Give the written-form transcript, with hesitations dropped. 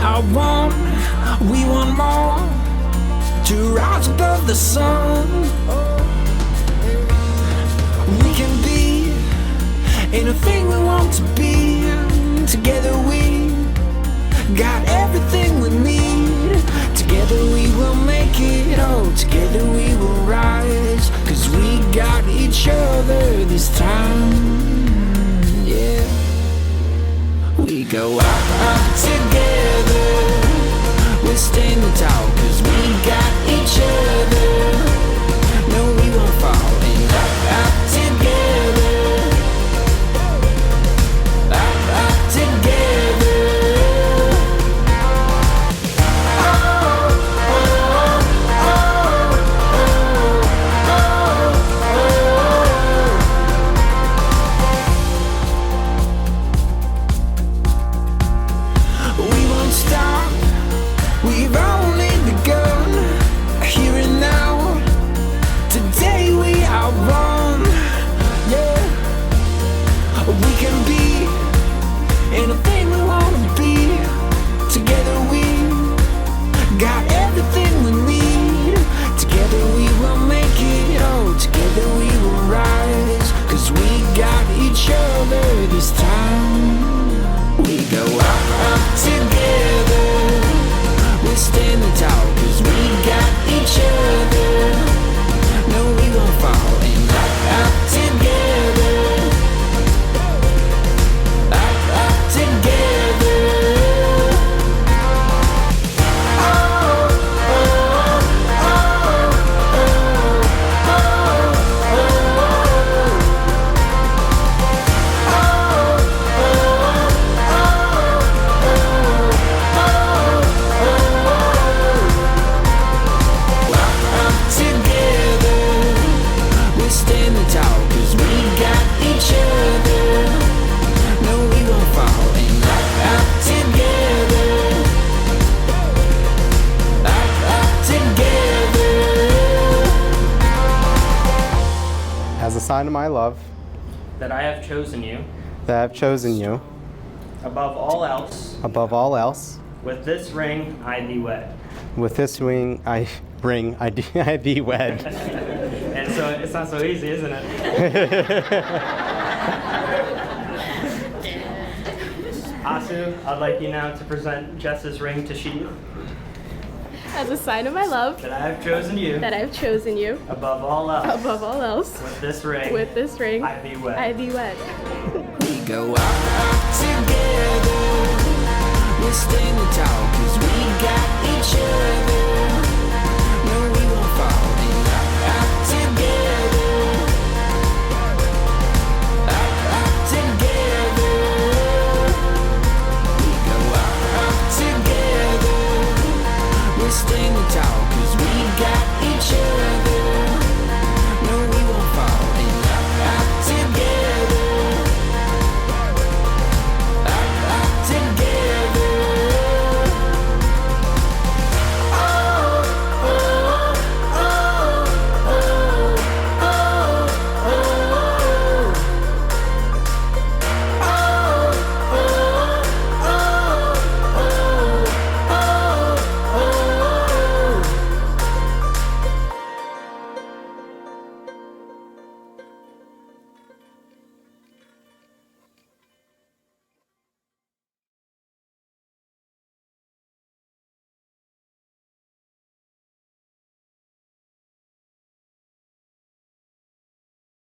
are one, we want more, to rise above the sun. We can be anything we want to be. Together we got everything we need. Together we will make it. Oh, together we will rise. 'Cause we got each other this time. Yeah. We go up together. We're standing tall 'cause we got each other. No, we won't fall. And up together. Up together. We've only begun, here and now. Today we are one, yeah. We can be anything we want to be. Together we got everything we need. Together we will make it, oh, together we will rise. 'Cause we got each other this time. We go up together. We're standing tall 'cause we got each other. No, we won't fall. And up together. Up together. Oh, oh, oh, oh, oh, As a sign of my love, that I have chosen you, that I have chosen you, above all else, with this ring I thee wed. With this ring I thee wed. And so it's not so easy, isn't it? Asu, I'd like you now to present Jess's ring to Shiv. As a sign of my love, that I have chosen you, above all else, with this ring, I thee wed. We go up together. We're standing tall 'cause we got each other.